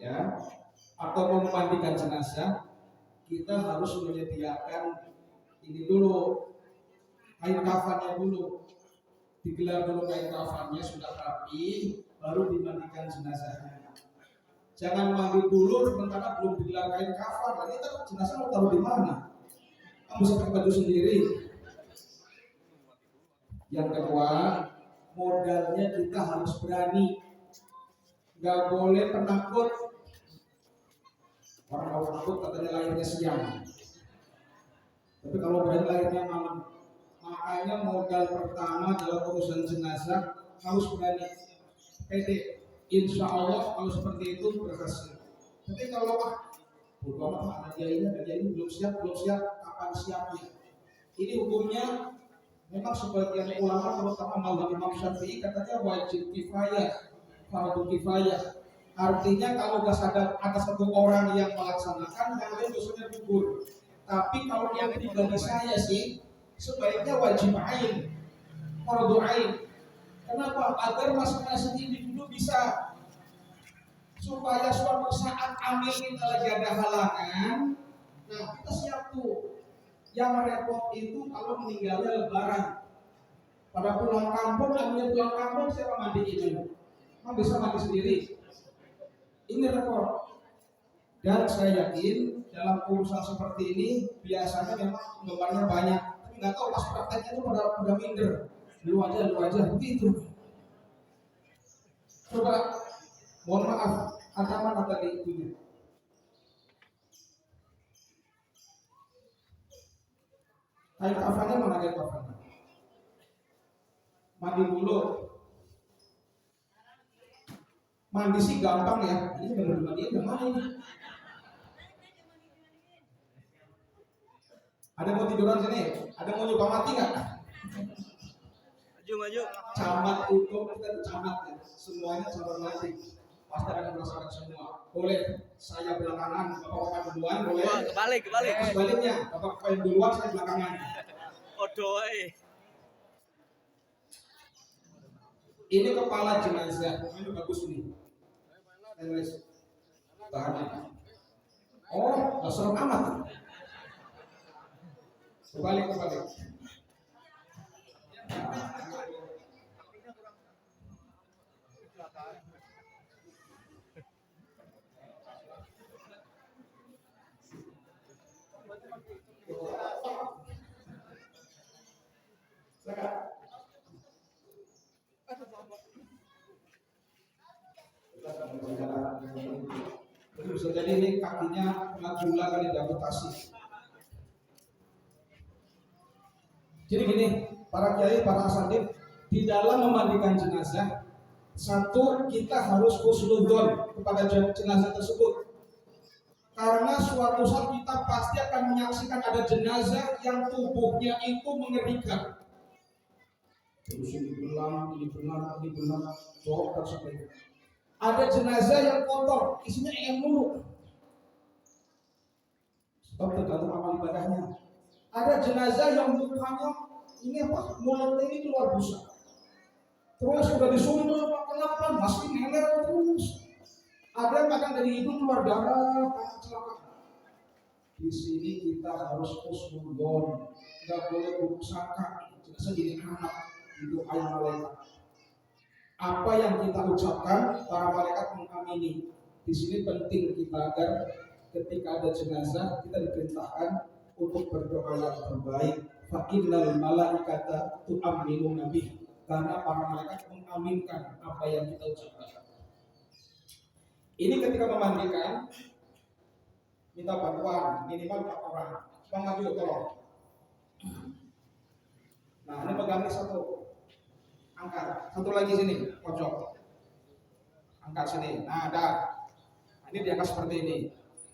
ya, atau memandikan jenazah, kita harus menyediakan ini dulu, kain kafannya dulu, digelar dulu kain kafannya sudah rapi, baru dimandikan jenazahnya. Jangan mandi dulu sementara belum digelar kain kafan, nanti jenazah mau taruh di mana? Kamu bisa pakai baju sendiri. Yang kedua, modalnya kita harus berani, nggak boleh penakut. Orang kalau takut katanya lahirnya siang, tapi kalau berani lahirnya malam. Makanya modal pertama dalam urusan jenazah harus berani, pede. Insya Allah kalau seperti itu berhasil. Tapi kalau bodoh amat, ada ini belum siap, kapan siapnya? Ini hukumnya memang sebagian ulama terutama mazhab Imam Syafi'i katanya wajib kifayah, fardu kifayah. Artinya kalau ada satu orang yang melaksanakan, yang lain dosanya gugur. Tapi kalau yang pribadi saya sih sebaiknya wajib ain, fardu ain. Kenapa? Agar masing-masing individu bisa, supaya suatu saat amil kita lagi ada halangan, nah kita siap tuh. Yang repot itu kalau meninggalnya lebaran, pada pulang kampung, ambil pulang kampung siapa mandi ini? Kamu bisa mandi sendiri. Ini repot. Dan saya yakin dalam urusan seperti ini biasanya memang penggemarnya banyak, tapi nggak tahu pas prakteknya itu pada minder. Lu aja begitu. Coba, mohon maaf, ada mana tadi itunya? Kain kafannya mana kain kafannya? Mandi dulu. Mandi sih gampang ya. Ini benar dimandiin gimana ini? Ada mau tiduran sini? Ada mau nyoba mati nggak? Maju. Camat itu kita itu camat ya. Semuanya calon mati. Pasti akan merasakan semua. Boleh saya belakangan, bapak duluan, boleh. Kebalik. Sebaliknya, bapak duluan, saya belakangan. Odoy. Ini kepala jenazah, ini bagus nih. Bahannya. Oh, nggak serem amat. Kebalik. Bisa jadi ini kakinya kena gula kali diamputasi. Jadi gini, para kiai, para asatidz, di dalam memandikan jenazah, satu, kita harus husnudzon kepada jenazah tersebut. Karena suatu saat kita pasti akan menyaksikan ada jenazah yang tubuhnya itu mengerikan. Terus ini belang, jorok dan sebagainya. Ada jenazah yang kotor, isinya mulu. Sebab tergantung amal ibadahnya. Ada jenazah yang mukanya ini mulutnya ini keluar busa. Terus sudah disundul kenapa masih meler terus. Ada yang kadang dari hidung keluar darah, kecelakaan. Di sini kita harus husnudzon, nggak boleh buruk sangka. Jenazah jadi anak, itu ayat malaikat. Apa yang kita ucapkan, para malaikat mengamini. Di sini penting kita agar ketika ada jenazah kita diperintahkan untuk berdoa yang terbaik. Fa innal malaikata tu'minu nabi. Karena para malaikat mengaminkan apa yang kita ucapkan. Ini ketika memandikan, minta bantuan minimal 4 orang. Bang maju tolong. Nah ini pegang satu. Angkat, satu lagi sini, pojok. Angkat sini. Nah, ada. Nah, ini diangkat seperti ini.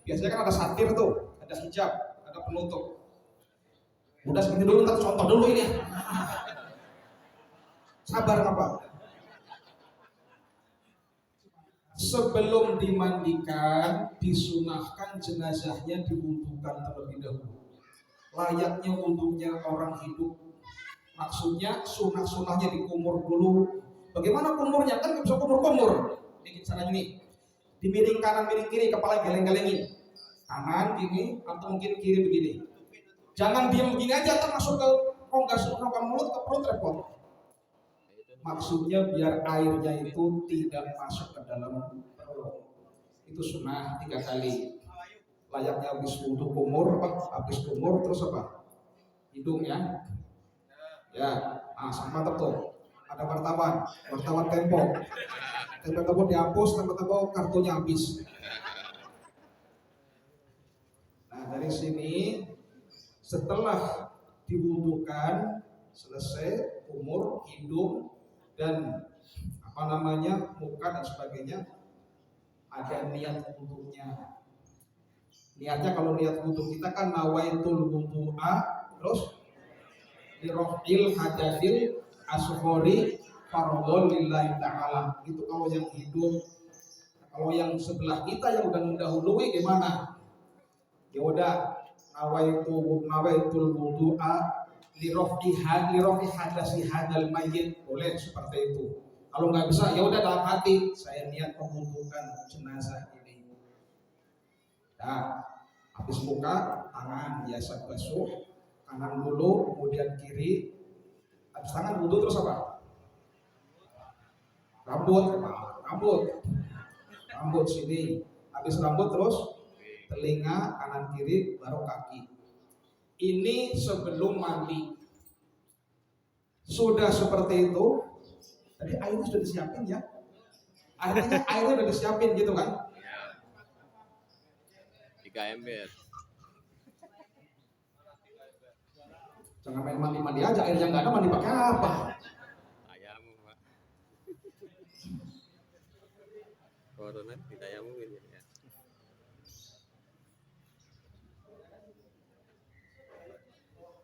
Biasanya kan ada satir tuh, ada hijab, ada penutup. Udah segini dulu, ntar contoh dulu ini. Sabar apa? Sebelum dimandikan, disunahkan jenazahnya diwudukan terlebih dahulu. Layaknya wudunya orang hidup. Maksudnya sunah-sunahnya dikumur dulu. Bagaimana kumurnya? Kan bisa kumur-kumur. Ini caranya nih. Dimiring kanan, miring kiri, kepala geleng-gelengin. Kanan gini atau mungkin kiri begini. Jangan diam begini aja, termasuk ke rongga mulut ke perut repot. Maksudnya biar airnya itu tidak masuk ke dalam perut. Itu sunnah 3 kali. Layaknya habis wudhu kumur, habis kumur terus apa? Hidung ya. Ya, sama tuh. Ada wartawan Tempo dihapus, tempo kartunya habis. Nah dari sini setelah diwudukan selesai kumur, hidung dan muka dan sebagainya, ada niat wudunya. Niatnya kalau niat wudu kita kan nawaitul wudu'a terus lirofil hadadil asghari fardhon lillahi ta'ala. Itu kalau yang hidung. Kalau yang sebelah kita yang udah mendahului gimana? Ya udah nawaitul wudu'a lirofi hadasi hadal mayyit, boleh seperti itu. Kalau nggak bisa ya udah dalam hati saya niat membutuhkan jenazah ini. Nah, habis muka tangan biasa basuh, kanan dulu kemudian kiri. Habis tangan wudhu terus apa? Rambut sini. Habis rambut terus telinga kanan kiri baru kaki. Ini sebelum mandi. Sudah seperti itu. Tadi airnya sudah disiapin ya. Artinya airnya sudah disiapin gitu kan? 3 ember. Jangan main mandi aja, airnya nggak ada, mandi pakai apa? Ayam, Pak. Corona kita ayam ini ya.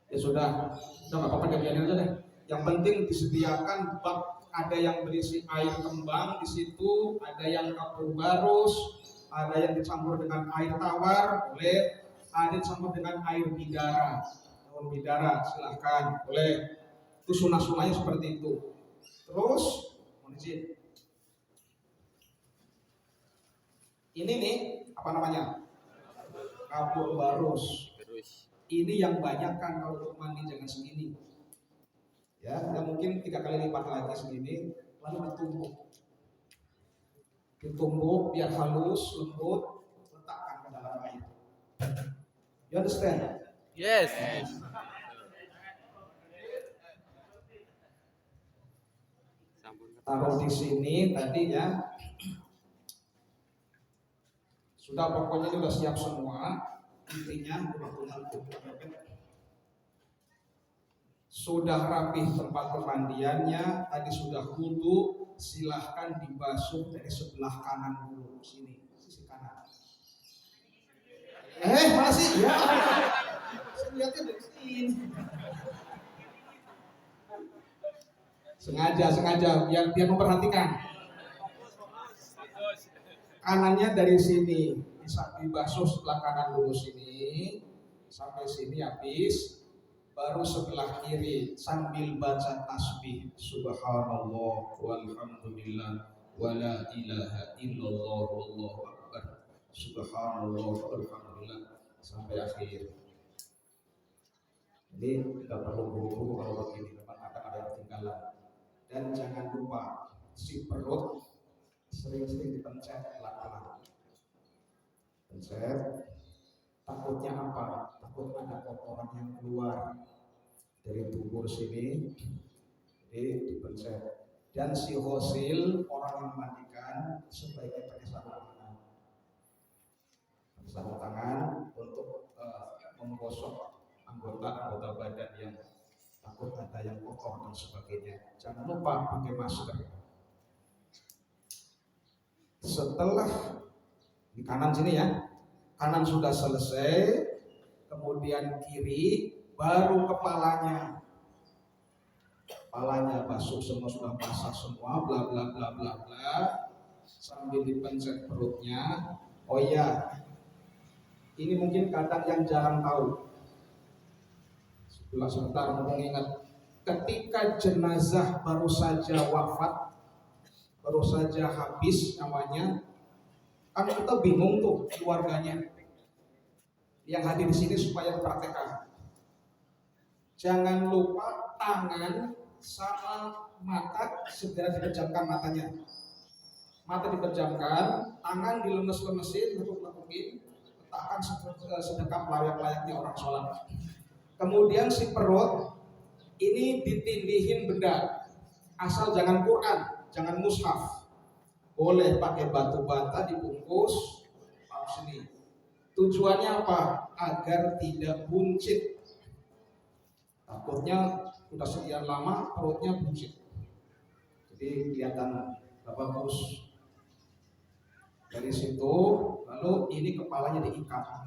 Ya sudah nggak apa-apa, biarin aja deh. Yang penting disediakan bak, ada yang berisi air kembang di situ, ada yang kapur barus, ada yang dicampur dengan air tawar, boleh, ada dicampur dengan air bidara. Daun bidara silahkan, boleh. Itu sunah-sunahnya seperti itu. Terus, mohon izin. Ini nih, apa namanya? Kapur barus. Ini yang banyak kan kalau untuk mandi jangan segini. Ya mungkin 3 kali lipat lagi segini, lalu ditumbuk biar halus, lembut, letakkan ke dalam air. You understand? Yes. Taruh di sini tadi ya. Sudah, pokoknya ini sudah siap semua. Intinya sudah rapih tempat pemandiannya, tadi sudah wudu, silahkan dibasuh dari sebelah kanan dulu, sini, sisi kanan. Mana sih? Ya, saya lihatnya dari sini. Sengaja biar memperhatikan. Kanannya dari sini, bisa dibasuh sebelah kanan dulu sini, sampai sini habis. Baru sebelah kiri sambil baca tasbih subhanallah walhamdulillah wala ilaha illallah wallahu akbar subhanallah walhamdulillah sampai akhir. Ini tidak perlu buru-buru kalau begini, memang akan ada yang ketinggalan. Dan jangan lupa si perut sering-sering dipencet pelan-pelan. Pencet. Takutnya apa? Takut ada kotoran yang keluar dari tubuh sini, jadi dipencet. Dan si ghusil, orang yang memandikan, sebaiknya pakai sarung tangan untuk menggosok anggota badan yang takut ada yang kotor dan sebagainya. Jangan lupa pakai masker. Setelah di kanan sini ya, kanan sudah selesai, kemudian kiri, baru kepalanya basuh semua, sudah basah semua, bla bla bla bla bla, sambil dipencet perutnya. Oh iya, ini mungkin kadang yang jarang tahu. Sebentar mengingat, ketika jenazah baru saja wafat, baru saja habis namanya, Kan kita bingung tuh keluarganya. Yang hadir di sini supaya praktekkan. Jangan lupa tangan sama mata segera dipejamkan matanya. Mata dipejamkan, tangan dilemes-lemesin, lekuk-lekukin, letakkan sedekap layak-layaknya orang sholat. Kemudian si perut ini ditindihin benda, asal jangan Quran, jangan mushaf. Boleh pakai batu bata dibungkus, sini. Tujuannya apa? Agar tidak buncit. Takutnya udah sekian lama perutnya buncit, jadi kelihatan bagus. Dari situ lalu ini kepalanya diikat.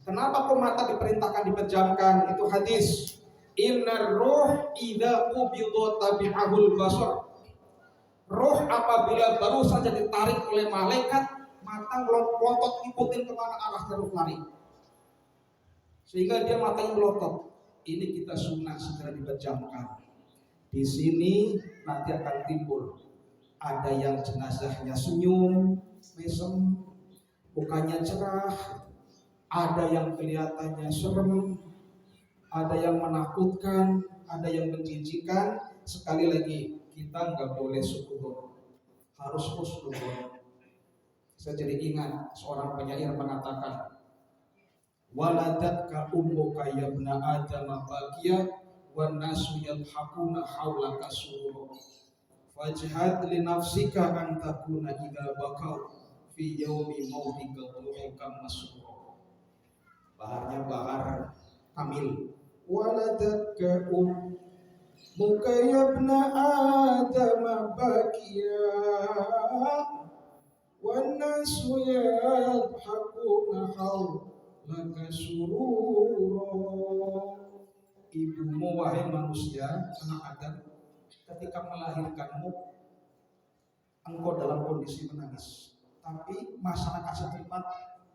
Kenapa kok mata diperintahkan dipejamkan? Itu hadis. Innar ruh idza qubida tabi'ahul basar. Roh apabila baru saja ditarik oleh malaikat, mata melotot ikutin kemana arahnya roh lari. Sehingga dia matanya melotot. Ini kita sunnah segera dipejamkan. Di sini nanti akan timbul ada yang jenazahnya senyum, mesem, mukanya cerah, ada yang kelihatannya serem, ada yang menakutkan, ada yang menjijikan. Sekali lagi, kita nggak boleh sukuhun, harus husnudon. Saya jadi ingat seorang penyair mengatakan, waladatka ummuka yabna adama baqiya wan nasu yadhakuna haulaka surur fajhad li nafsika an takuna idza bakau fi yaumi mautika dhuhikam masrur. Baharnya bahar kamil. Waladatka ummuka yabna adama baqiya wan nasu yadhakuna haulaka surur. Ibumu wahai manusia, anak Adam, ketika melahirkanmu, engkau dalam kondisi menangis. Tapi masyarakat setempat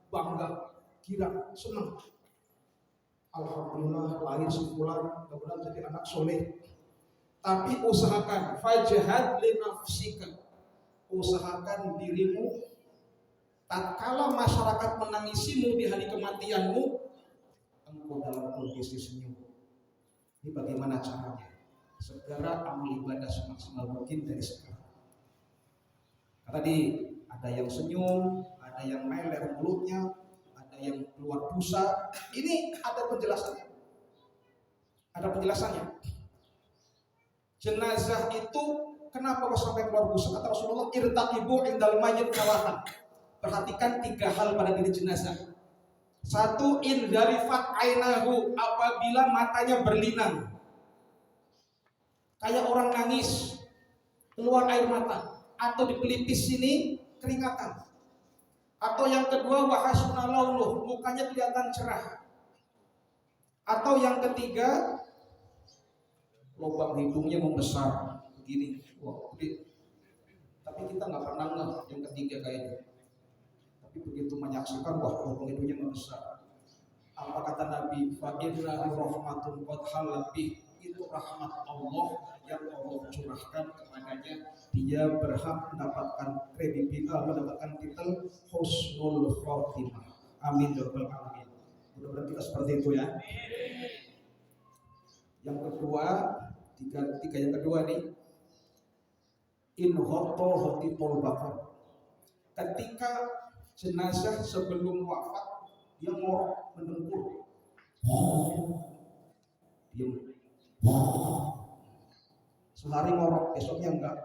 bangga, girang, senang. Alhamdulillah lahir si fulan, mudah-mudahan jadi anak soleh. Tapi usahakan, fajhad li nafsika, usahakan dirimu. Tatkala masyarakat menangisimu di hari kematianmu, engkau dalam kondisi senyum. Ini bagaimana caranya? Segera amal ibadah semaksimal mungkin dari sekarang. Tadi ada yang senyum, ada yang meler mulutnya, ada yang keluar busa. Ini ada penjelasannya. Ada penjelasannya. Jenazah itu kenapa kok sampai keluar busa? Kata Rasulullah, irtaqibu indal mayyit kawahan. Perhatikan 3 hal pada diri jenazah. 1, indarifat ainahu, apabila matanya berlinang, kayak orang nangis, keluar air mata, atau di pelipis sini keringatan. Atau yang kedua, wahasuna launuh, mukanya kelihatan cerah. Atau yang ketiga, lubang hidungnya membesar begini. Wah, tapi kita nggak pernah ngeh yang ketiga kayaknya. Tapi begitu menyaksikan, wah, lubang hidungnya membesar. Apa kata Nabi? Fa innahu rahmatun qad halabih. Itu rahmat Allah yang Allah curahkan kepadanya. Dia berhak mendapatkan mendapatkan titel husnul khotimah. Amin ya rabbal alamin. Mudah-mudahan kita seperti itu ya. Yang kedua, tiga yang kedua nih. In hoto hotipol bakar. Ketika jenazah sebelum wafat dia ngorok, mendengkur, diam, sehari ngorok, besoknya enggak.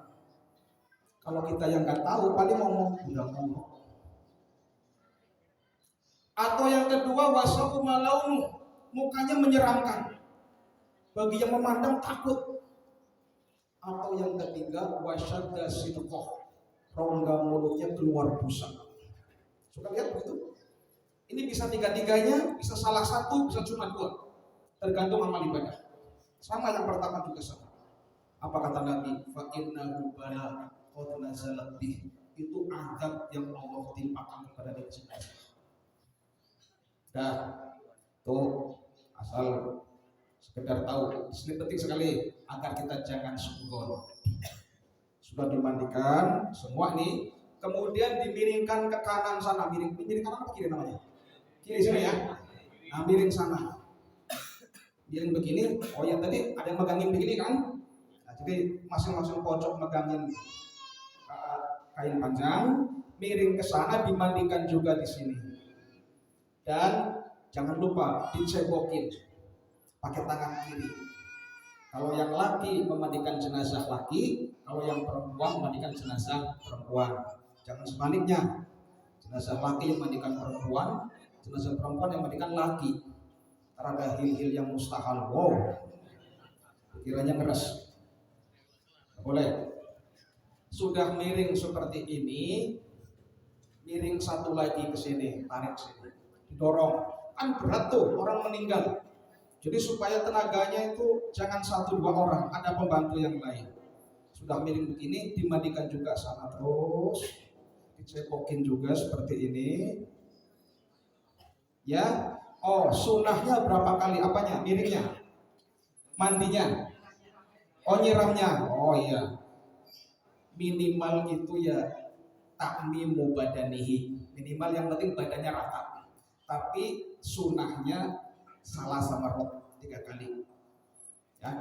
Kalau kita yang nggak tahu paling ngomong udah ngorok. Atau yang kedua, wasaku malaunu, mukanya menyeramkan, bagi yang memandang takut. Atau yang ketiga, wasyadda sidqoh, rongga mulutnya keluar busa. Suka lihat begitu? Ini bisa 3-tiganya, bisa salah satu, bisa cuma 2. Tergantung amal ibadah. Sama yang pertama juga sama. Apa kata Nabi? Fa innahu bala qad nazalat bih. Itu azab yang Allah timpakan kepada diri jenazah. Dah, tuh asal sekedar tahu. Ini penting sekali agar kita jangan sungguh. Sudah dimandikan semua nih, kemudian dimiringkan ke kanan sana, miring kanan apa kiri namanya? Kiri sini ya. Nah, miring sana. Miring begini. Oh ya, tadi ada yang megangin begini kan? Nah, jadi masing-masing pojok megangin kain panjang, miring ke sana, dimandikan juga di sini. Dan jangan lupa dicebokin pakai tangan kiri. Kalau yang laki memandikan jenazah laki, kalau yang perempuan memandikan jenazah perempuan. Jangan sebaliknya. Jenazah laki yang memandikan perempuan, jenazah perempuan yang memandikan laki. Karena ada hil-hil yang mustahil. Wow, pikirannya ngeres. Boleh. Sudah miring seperti ini, miring satu lagi ke sini, tarik sini, didorong. Kan berat tuh orang meninggal. Jadi supaya tenaganya itu jangan 1-2 orang, ada pembantu yang lain. Sudah miring begini, dimandikan juga sana terus, dicepokin juga seperti ini. Ya, oh sunahnya berapa kali apanya? Miringnya, mandinya, oh nyiramnya, oh iya. Minimal itu ya takmimu badanihi, minimal yang penting badannya rata. Tapi sunahnya salah sama roh 3 kali. Ya,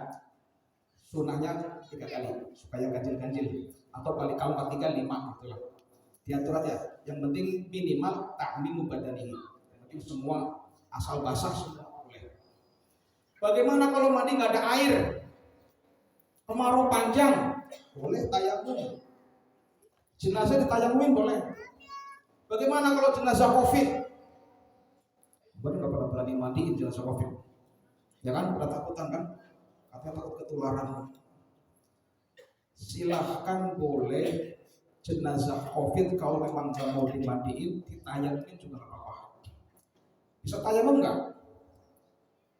sunahnya 3 kali supaya ganjil-ganjil, atau balik kalau 4, 3, 5 gitulah. Diatur aja. Yang penting minimal takmimu badanihi. Yang penting semua asal basah semua boleh. Bagaimana kalau mandi nggak ada air? Kemarau panjang, boleh tayamum. Jenazah ditayamumin boleh. Bagaimana kalau jenazah COVID? Baru nggak pernah berani mandiin jenazah COVID. Ya kan, pada takutan kan? Katanya takut ketularan. Silahkan boleh jenazah COVID kalau memang nggak mau dimandiin, ditayamumin juga nggak apa-apa. Bisa tayamum nggak?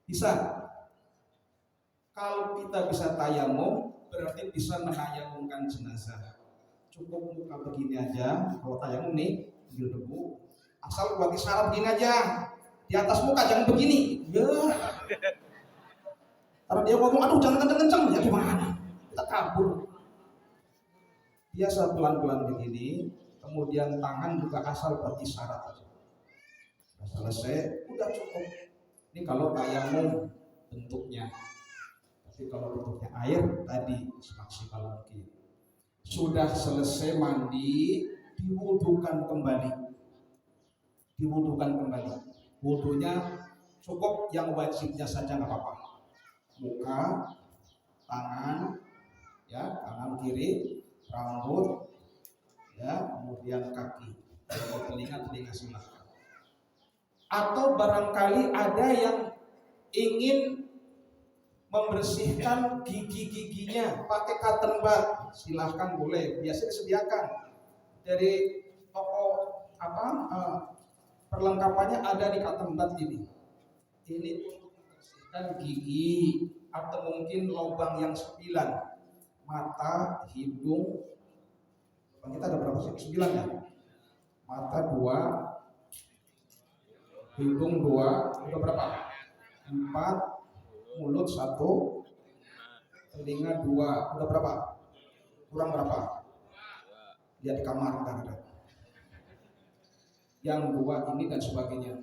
Bisa. Kalau kita bisa tayamum, berarti bisa menayamumkan jenazah. Cukup muka begini aja. Kalau tayamum nih, ambil debu, asal buat isyarat begini aja. Di atas muka jangan begini. Ya. Kalau dia ngomong, aduh jangan kenceng-kenceng, ya gimana? Kita kabur. Biasa pelan-pelan begini, kemudian tangan juga asal buat isyarat aja. Selesai, udah cukup. Ini kalau tayamum bentuknya. Tapi kalau bentuknya air tadi semaksimal mungkin. Sudah selesai mandi, diwudukan kembali. Diwudukan kembali. Wudunya cukup yang wajibnya saja nggak apa-apa. Muka, tangan, ya kanan kiri, rambut, ya kemudian kaki. Kalau telinga silahkan. Atau barangkali ada yang ingin membersihkan gigi-giginya pakai cotton bud, silahkan boleh. Biasanya disediakan dari toko perlengkapannya ada di cotton bud ini. Ini untuk membersihkan gigi atau mungkin lubang yang 9, mata, hidung. Lubang kita ada berapa sih? 9 ya. Mata 2, hidung 2, udah berapa? 4. Mulut 1, telinga 2, udah berapa? Kurang berapa? Lihat di kamar ntar ada. Yang 2 ini dan sebagainya.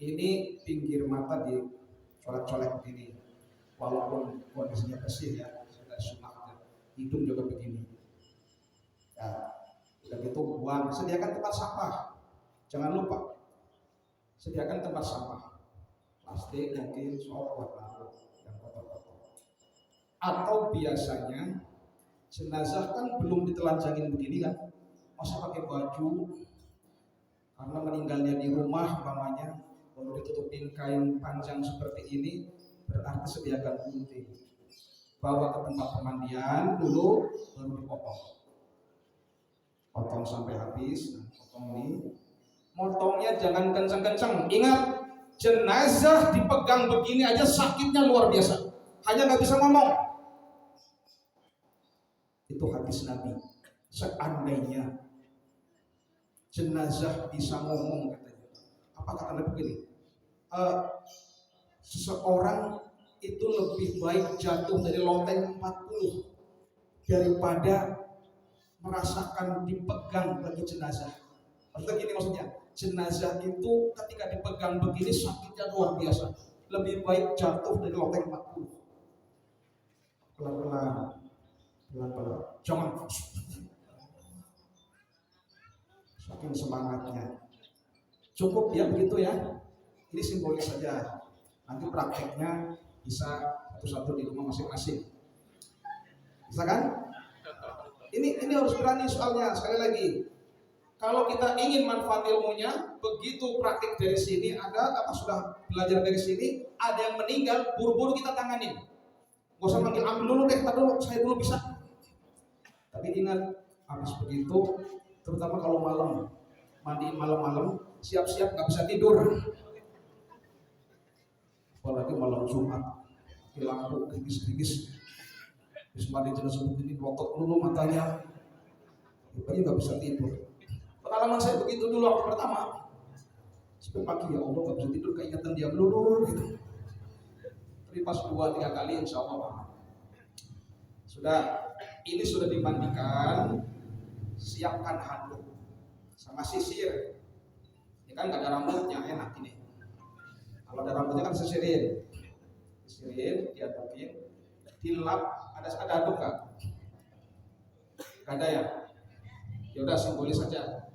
Ini pinggir mata dicolek-colek begini. Walaupun kondisinya bersih ya, sudah sunat. Hidung juga begini. Ya, udah gitu buang. Sediakan tempat sampah. Jangan lupa. Sediakan tempat sampah. Plastik mungkin sok buat naruh yang kotor-kotor. Atau biasanya jenazah kan belum ditelanjangin begini kan, masa pakai baju karena meninggalnya di rumah umpamanya, baru ditutupin kain panjang seperti ini, berarti sediakan gunting. Bawa ke tempat pemandian dulu, baru dipotong. Potong sampai habis, potong ini. Motongnya jangan kenceng-kenceng. Ingat, jenazah dipegang begini aja sakitnya luar biasa, hanya nggak bisa ngomong. Itu hadis Nabi. Seandainya jenazah bisa ngomong, katanya. Apa kata Nabi begini? Seseorang itu lebih baik jatuh dari loteng 40 daripada merasakan dipegang bagi jenazah. Maksudnya jenazah itu ketika dipegang begini sakitnya luar biasa. Lebih baik jatuh dari loteng 40. Pelan-pelan, pelan-pelan. Jangan saking semangatnya. Cukup ya begitu ya. Ini simbolis saja. Nanti prakteknya bisa satu-satu di rumah masing-masing. Bisa kan? Ini harus berani soalnya. Sekali lagi, kalau kita ingin manfaat ilmunya, begitu praktik dari sini ada apa sudah belajar dari sini, ada yang meninggal, buru-buru kita tanganin. Gak usah manggil, ambil dulu deh, dulu saya dulu bisa. Tapi ingat, habis begitu, terutama kalau malam, mandiin malam-malam, siap-siap nggak bisa tidur. Apalagi malam Jumat, di lampu gerigis-gerigis, habis mandi jenazah begini, lotok dulu matanya, tapi nggak bisa tidur. Pengalaman saya begitu dulu waktu pertama. Sampai pagi ya Allah nggak bisa tidur, keingetan dia melulu gitu. Tapi pas 2-3 kali insya Allah sudah, ini sudah dimandikan, siapkan handuk sama sisir. Ini kan nggak ada rambutnya, enak ini. Kalau ada rambutnya kan sisirin, diadukin, dilap. Ada handuk nggak? Nggak ada ya? Ya udah simbolis saja.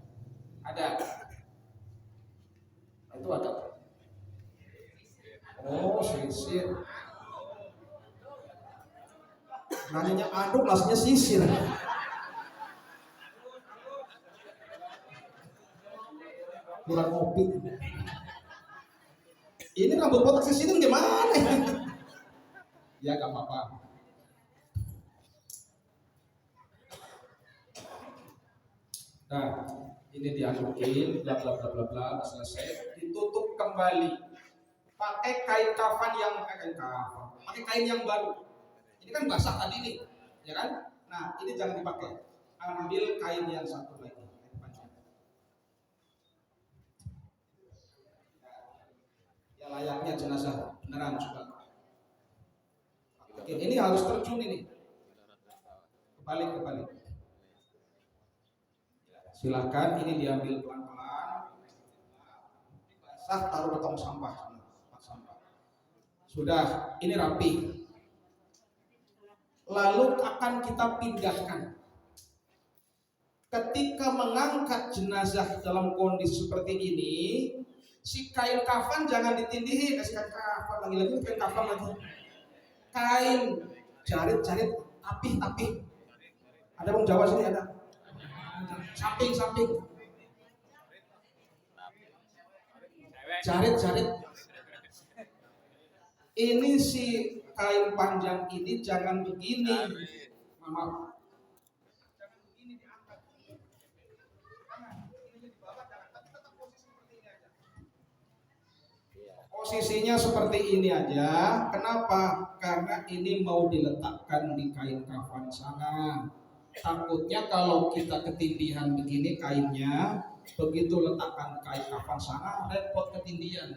Ada. Itu ada. Oh, sisir. Nanyanya aduk, maksudnya sisir. Kurang kopi. Ini rambut botak sisirin gimana? Ya gak apa-apa. Nah, ini diadukin, bla bla bla bla bla, selesai, ditutup kembali. Pakai kain kafan pakai kain yang baru. Ini kan basah tadi nih, ya kan? Nah, ini jangan dipakai. Ambil kain yang satu lagi, kain panjang. Ya layaknya jenazah beneran juga. Oke, ini harus terjun ini. Kebalik. Silakan, ini diambil pelan-pelan. Basah, taruh di tong sampah. Sudah, ini rapi. Lalu akan kita pindahkan. Ketika mengangkat jenazah dalam kondisi seperti ini, si kain kafan jangan ditindihi, kasih kain kafan lagi kain kafan lagi. Kain jarit tapih. Ada orang Jawa sini ada. Samping. Jarit. Ini si kain panjang ini jangan begini. Maaf. Jangan begini diangkat. Posisinya seperti ini aja. Kenapa? Karena ini mau diletakkan di kain kafan sana. Takutnya kalau kita ketindihan begini kainnya, begitu letakkan kain kafan sana, repot ketindihan.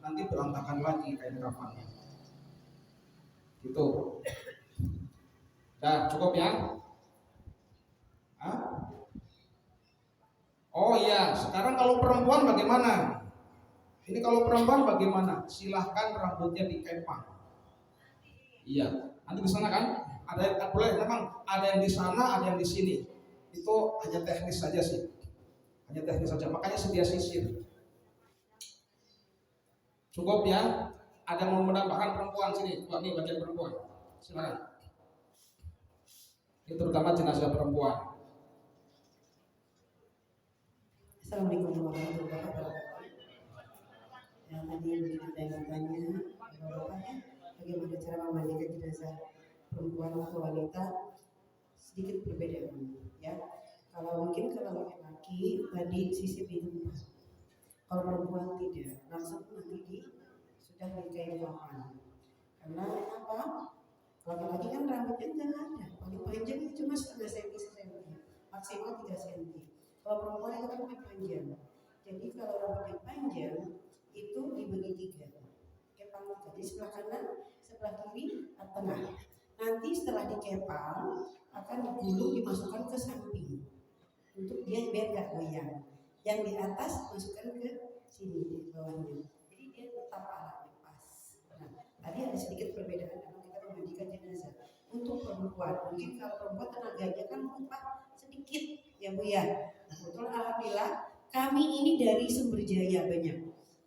Nanti berantakan lagi kain kafannya. Gitu. Nah, cukup ya? Hah? Oh iya, sekarang kalau perempuan bagaimana? Ini kalau perempuan bagaimana? Silahkan rambutnya dikepang. Iya, nanti ke sana kan? Ada boleh, memang ada yang di sana, ada yang di sini. Itu hanya teknis saja sih. Hanya teknis saja. Makanya sedia sisir. Cukup ya? Ada yang mau menambahkan perempuan sini? Tuh, ini bagian perempuan. Silakan. Ini terutama jenazah perempuan. Assalamualaikum warahmatullahi wabarakatuh. Yang tadi begitu saya bertanya, bagaimana cara memandikan jenazah perempuan atau wanita, sedikit berbeda ya. Kalau laki-laki tadi sisi pintu, kalau perempuan tidak, langsung nanti sudah di kain kafan. Karena apa? Kalau laki kan rambutnya nggak ada, paling panjang cuma setengah senti, maksimal 3 senti. Kalau perempuan itu kan lebih panjang. Jadi kalau rambutnya panjang itu dibagi 3. Kepang 3. Di sebelah kanan, sebelah kiri, tengah. Nanti setelah dikepang, akan digulung dimasukkan ke samping untuk dia biar nggak goyang. Yang di atas masukkan ke sini di bawahnya. Jadi dia tetap alatnya pas. Nah, tadi ada sedikit perbedaan kalau kita memandikan jenazah. Untuk perempuan, mungkin kalau perempuan tenaganya kan sedikit ya Bu ya. Nah, kebetulan alhamdulillah kami ini dari Sumber Jaya banyak.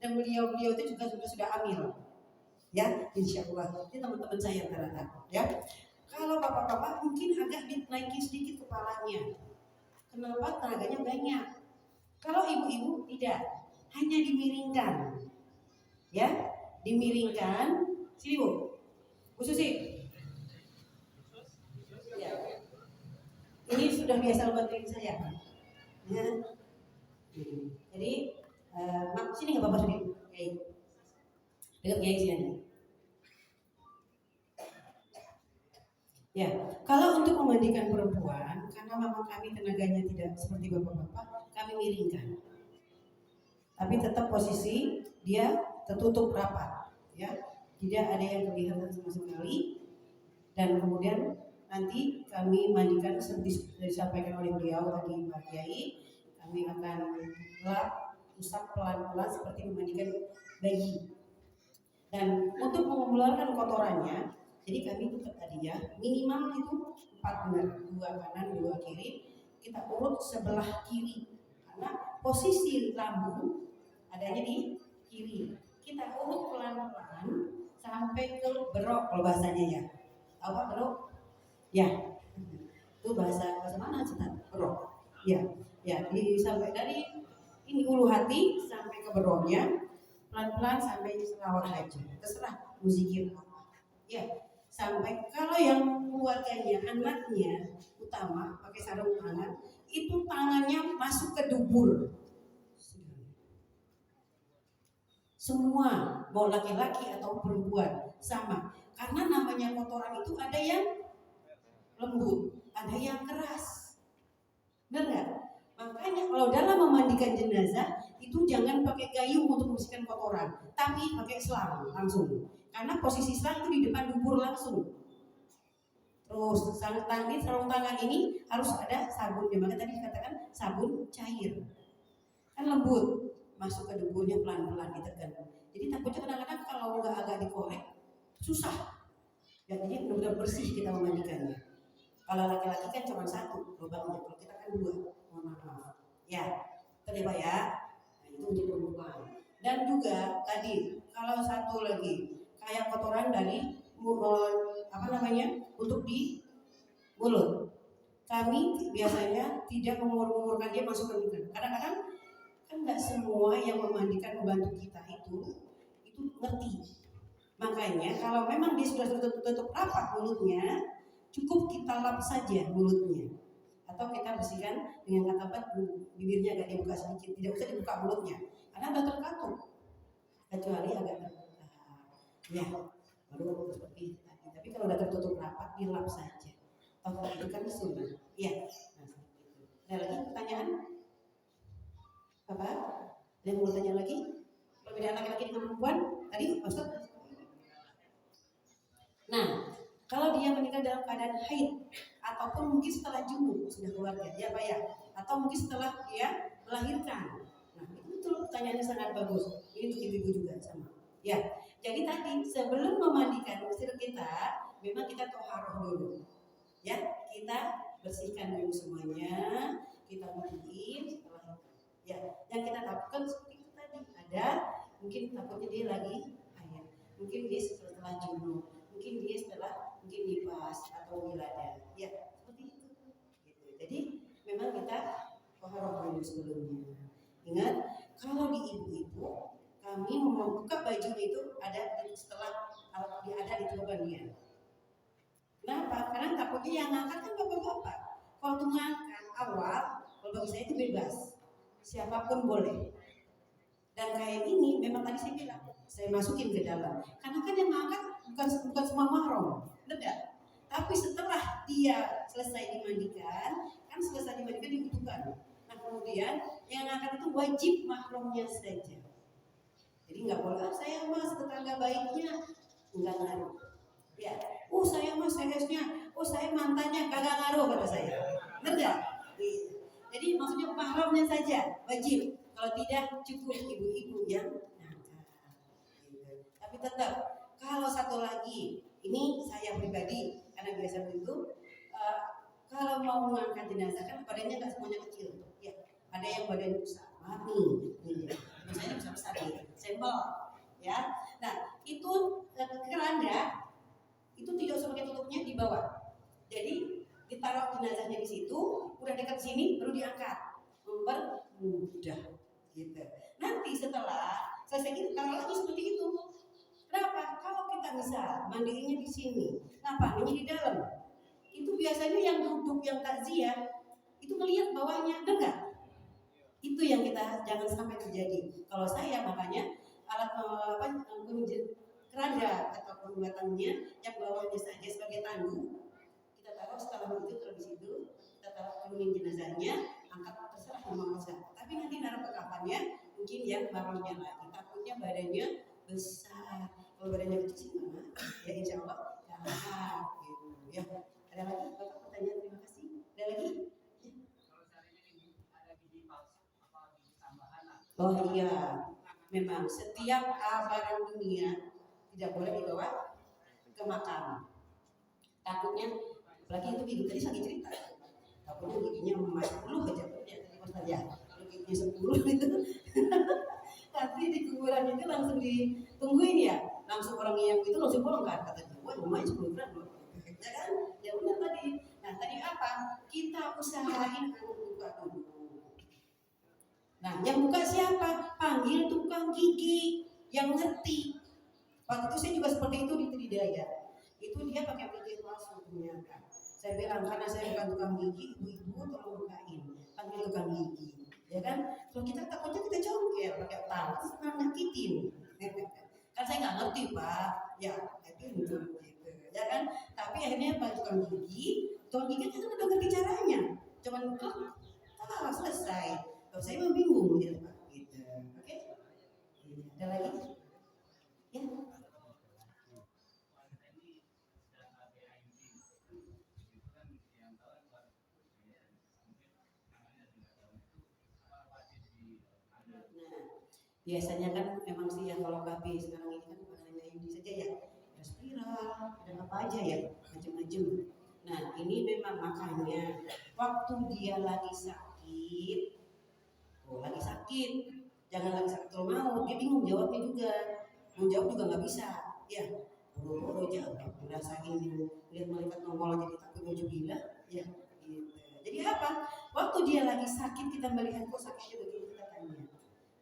Dan beliau-beliau itu juga sudah amil. Ya, insya Allah. Ini teman-teman saya rata-rata. Ya, kalau bapak-bapak mungkin agak dinaiki sedikit kepalanya. Kenapa? Tenaganya banyak. Kalau ibu-ibu tidak, hanya dimiringkan. Ya, dimiringkan. Sini Bu, Bu Susi. Ya. Ini sudah biasa bantuin saya. Ya. Jadi, sini nggak apa-apa Susi. Dekat Kiai sini. Ya, kalau untuk memandikan perempuan, karena memang kami tenaganya tidak seperti bapak-bapak, kami miringkan. Tapi tetap posisi dia tertutup rapat, ya, tidak ada yang kelihatan sama sekali. Dan kemudian nanti kami mandikan seperti disampaikan oleh beliau tadi Pak Kiai, kami akan lap, usap pelan-pelan seperti memandikan bayi. Dan untuk mengeluarkan kotorannya, jadi kami tetap tadi ya, minimal itu 4 benar, 2 kanan, 2 kiri. Kita urut sebelah kiri, karena posisi lambung adanya di kiri. Kita urut pelan-pelan sampai ke berok kalau bahasanya ya. Tahu Pak berok? Ya, itu bahasa mana Ustaz? Berok. Ya, sampai dari ini ulu hati sampai ke beroknya. Pelan-pelan sampai selawat aja, terserah musikir. Ya, sampai kalau yang keluarganya, anaknya utama pakai sarung tangan, itu tangannya masuk ke dubur. Semua, mau laki-laki atau perempuan sama, karena namanya kotoran itu ada yang lembut, ada yang keras. Benar nggak? Makanya kalau dalam memandikan jenazah itu jangan pakai gayung untuk membersihkan kotoran, tapi pakai selang langsung. Karena posisi selang itu di depan dubur langsung. Terus sarung tangan ini harus ada sabunnya. Maka tadi dikatakan sabun cair. Kan lembut, masuk ke duburnya pelan-pelan ditekan. Jadi takutnya kadang-kadang kalau nggak agak dikorek susah. Jadi benar-benar bersih kita memandikannya. Kalau laki-laki kan cuma 1 lubangnya, kalau kita kan 2. Mohon maaf. Ya, terlibat ya. Nah, itu untuk perempuan. Dan juga tadi kalau satu lagi kayak kotoran dari untuk di mulut. Kami biasanya tidak mengumur-umurkan dia masuk ke mulut. Kadang-kadang kan nggak semua yang memandikan membantu kita itu ngerti. Makanya kalau memang dia sudah tutup rapat mulutnya, cukup kita lap saja mulutnya. Atau kita bersihkan dengan kata bibirnya agak dibuka sedikit, tidak usah dibuka mulutnya karena sudah terkatup, kecuali agak terbuka. Ya, baru seperti tadi. Tapi kalau sudah tertutup rapat, dilap saja. Toh itu kan sunnah. Ya. Nah, ada lagi pertanyaan? Apa? Ada yang mau tanya lagi? Perbedaan laki-laki dengan perempuan tadi, Ustaz? Nah, kalau dia meninggal dalam keadaan haid ataupun mungkin setelah junub sudah keluarga, ya Pak ya, atau mungkin setelah dia melahirkan. Nah, itu betul pertanyaannya sangat bagus. Ini untuk ibu-ibu juga sama. Ya, jadi tadi sebelum memandikan usir kita, memang kita toharoh dulu. Ya, kita bersihkan dulu semuanya, kita mandiin setelah itu. Ya, yang kita takutkan seperti itu tadi ada, mungkin takutnya dia lagi haid, mungkin dia setelah junub, mungkin dia setelah nifas atau wiladah, ya seperti itu. Gitu. Jadi memang kita toharoh dulu sebelumnya. Ingat, kalau di ibu-ibu kami membuka baju itu ada setelah ada di tubuh dia. Kenapa? Karena takutnya yang ngangkat kan bapak-bapak. Waktu ngangkat awal, kalau bagi saya itu bebas, siapapun boleh. Dan kayak ini memang tadi saya bilang, saya masukin ke dalam. Karena kan yang ngangkat bukan semua mahram, tidak. Tapi setelah dia selesai dimandikan, kan selesai dimandikan dibutuhkan. Nah kemudian yang ngangkat itu wajib mahramnya saja. Jadi nggak boleh saya mas tetangga baiknya, nggak ngaruh. Ya, saya mas CS-nya, saya mantannya, kagak ngaruh kata saya. Benar nggak? Iya. Jadi maksudnya mahramnya saja wajib. Kalau tidak cukup ibu-ibu yang nakal. Gitu. Tapi tetap kalau satu lagi, ini saya pribadi karena biasa begitu. Kalau mau mengangkat jenazah kan badannya nggak semuanya kecil, ya. Ada yang badannya besar, nih, misalnya besar nih, sampel, ya. Nah itu keranda itu tidak usah pakai tutupnya di bawah. Jadi ditaruh jenazahnya di situ, udah dekat sini baru diangkat, mempermudah gitu. Nanti setelah selesai kita taruh lagi seperti itu. Kenapa? Kalau kita bisa mandiinnya di sini, pandinya di dalam, itu biasanya yang duduk yang takziah itu melihat bawahnya, enggak? Itu yang kita jangan sampai terjadi. Kalau saya makanya alat keranda atau pembuatannya yang bawahnya saja sebagai tandu kita taruh, setelah itu terus di situ kita taruh turunin jenazahnya, angkat terserah mau masa. Tapi nanti naruh ke kafannya mungkin yang mahramnya lagi. Takutnya badannya besar. Kalau badannya kecil gimana? Ya insya Allah jangan gitu ya. Ada lagi Bapak pertanyaan? Terima kasih. Ada lagi? Oh iya, memang setiap barang dunia tidak boleh dibawa ke makam. Takutnya, apalagi itu gigi tadi saya cerita, takutnya giginya emas 10 aja, ya, giginya 10 itu, nanti di kuburan itu langsung ditungguin ya, langsung orang yang itu langsung bongkar, katanya, wah lumayan 10 gram loh, ya kan? Ya benar tadi. Nah tadi apa? Kita usahain buka dulu. Nah, yang buka siapa? Panggil tukang gigi yang ngerti. Waktu itu saya juga seperti itu di Tridaya. Itu dia pakai gigi palsu ternyata. Saya bilang karena saya bukan tukang gigi, ibu-ibu tolong bukain. Panggil tukang gigi, ya kan? Kalau kita takutnya kita congkel pakai tangan, senang nyakitin. Kan saya nggak ngerti pak, ya itu gitu, ya kan? Tapi akhirnya pak tukang gigi kan udah ngerti caranya. Cuman selesai. Kalau saya mah bingung ya Pak, gitu. Oke? Ada lagi? Ya. Nah, biasanya kan memang sih ya kalau KB sekarang ini kan bukan hanya IUD saja ya, ada spiral, ada apa aja ya, macam-macam. Nah, ini memang makanya waktu dia lagi sakit, jangan lagi sakit kalau mau, dia bingung jawabnya juga, mau jawab juga nggak bisa, ya, buru-buru jawab, ngerasain lihat malaikat nongol jadi takut gila, ya, gitu. Jadi apa? Waktu dia lagi sakit kita melihat kok sakitnya begini kita tanya,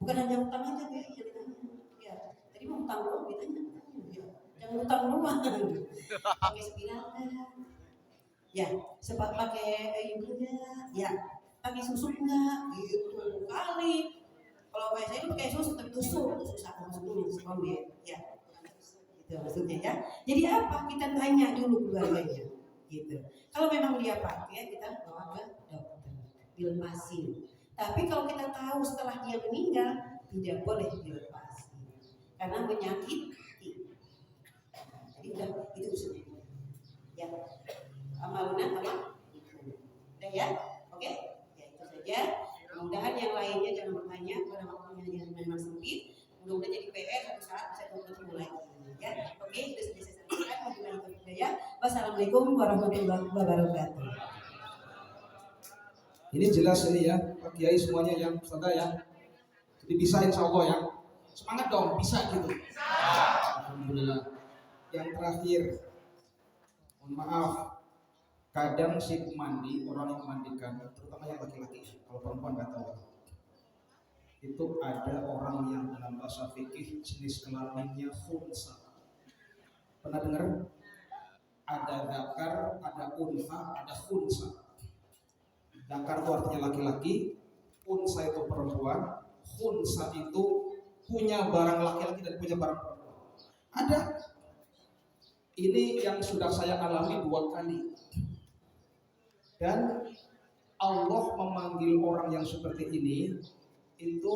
bukan hanya utang aja ya, ditanya, ya, tadi mau utang doang ditanya, ya, jangan utang doang, pakai spiral ya, sebab pakai ibunya, ya. Pakai susu enggak gitu kali. Kalau kayak saya itu pakai susu tapi tusuk susah maksudnya ya gitu maksudnya ya. Jadi apa kita tanya dulu keluarganya gitu. Kalau memang dia pakai kita bawa ke dokter dilepasin. Tapi kalau kita tahu setelah dia meninggal tidak boleh dilepasin karena menyakiti. Jadi udah itu sebenarnya ya. Amaluna apa? Udah ya, oke? Ya, mudah-mudahan yang lainnya jangan bertanya pada waktunya yang memang sempit. Mudah-mudahan jadi PR satu saat bisa ketemu lagi. Ya, oke, itu sudah saya sampaikan. Ya, wassalamualaikum warahmatullahi wabarakatuh. Ini jelas ini ya, Pak Kiai semuanya yang saudara ya. Jadi bisa insya Allah ya. Semangat dong, bisa gitu. Alhamdulillah. Yang terakhir, mohon maaf. Kadang si pemandi, orang yang memandikan, terutama yang laki-laki, kalau perempuan nggak tahu. Itu ada orang yang dalam bahasa fikih jenis kelaminnya khunsa. Pernah dengar? Ada zakar, ada unsa, ada khunsa. Zakar itu artinya laki-laki, unsa itu perempuan, khunsa itu punya barang laki-laki dan punya barang perempuan. Ada. Ini yang sudah saya alami 2 kali. Dan Allah memanggil orang yang seperti ini itu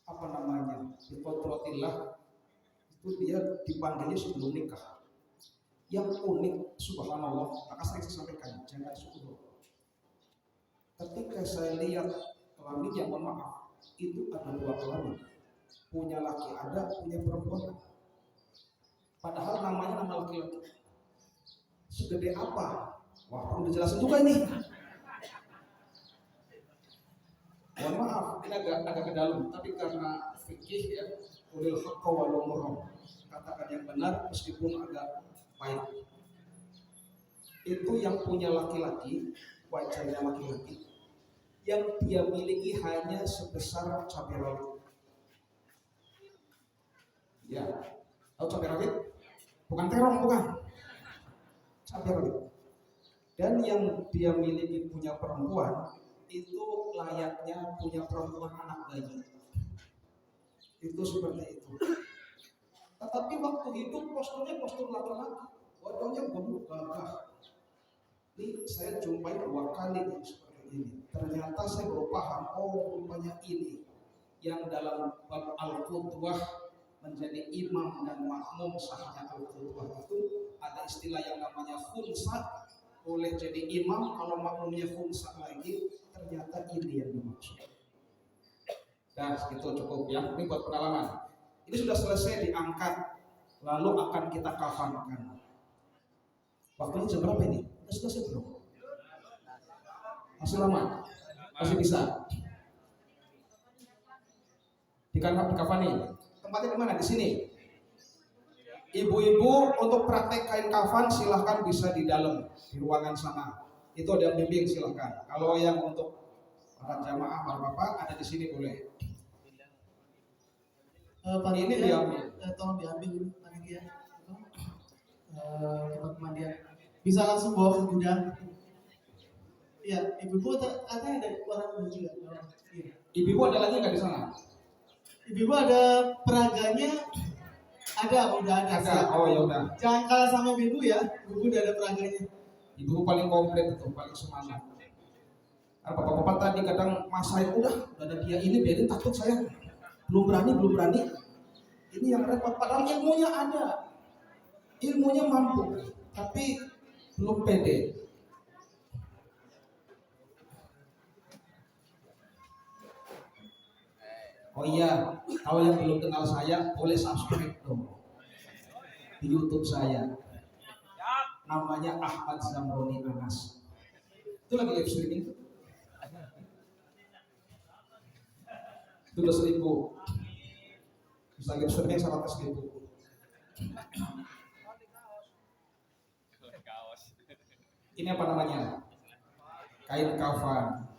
apa namanya? Biqotrotillah, itu dia dipanggilnya sebelum nikah. yang unik, subhanallah, maka sering saya sampaikan, jangan suudon. Ketika saya lihat kelamin yang mohon maaf, itu ada dua kelamin, punya laki ada, punya perempuan. Padahal namanya nama laki-laki. Segede apa? Wah, perlu dijelasin juga ini. Mohon maaf, ini agak ke dalam, tapi karena fikih ya, ulil haqqa wal umur, katakan yang benar meskipun agak pahit. Itu yang punya laki-laki, wajahnya laki-laki, yang dia miliki hanya sebesar cabai rawit. Ya, tahu cabai rawit? Bukan terong, bukan. Cabai rawit. Dan yang dia miliki punya perempuan itu layaknya punya perempuan anak bayi. Itu seperti itu. Tetapi waktu hidup posturnya postur laki-laki, wajahnya gemuk gagah. Ini saya jumpai 2 kali yang seperti ini. Ternyata saya baru paham, oh rupanya ini yang dalam bab al-qudwah menjadi imam dan makmum sahnya al-qudwah itu ada istilah yang namanya khunsa, boleh jadi imam kalau makmumnya khunsa lagi. Ternyata ini yang dimaksud. Dan segitu cukup ya. Ini buat pengalaman. Ini sudah selesai diangkat, lalu akan kita kafankan. Waktunya jam berapa ini? Sudah selesai belum? Masih lama? Masih bisa? Dikafani. Tempatnya di mana? Di sini. Ibu-ibu untuk praktek kain kafan silahkan bisa di dalam, di ruangan sana. Itu ada bimbing silahkan. Kalau yang untuk para jamaah, para bapak ada di sini boleh. Pak Ini diambil. tolong diambil dulu panitia. Tempat pemandian. Bisa langsung bawa ke gudang. Iya, ibu-ibu katanya ada orang juga. Iya. Ibu-ibu ada lagi nggak di sana? Ibu-ibu ada peraganya. Ada, udah ada. Ada. Oh ya udah. Jangan kalah sama ibu ya. Ibu udah ada peraganya. Ibu paling komplit itu, paling semangat. Nah, bapak-bapak tadi kadang masa itu udah ada dia ini biarin takut saya. Belum berani. Ini yang repot. Padahal ilmunya ada, ilmunya mampu, tapi belum pede. Oh iya, kalau yang belum kenal saya boleh subscribe dong di YouTube saya. Namanya Ahmad Zamroni Anas. Itu lagi live streaming. Itu udah 1.000. Bisa live streaming 100.000. Ini apa namanya? Kain kafan.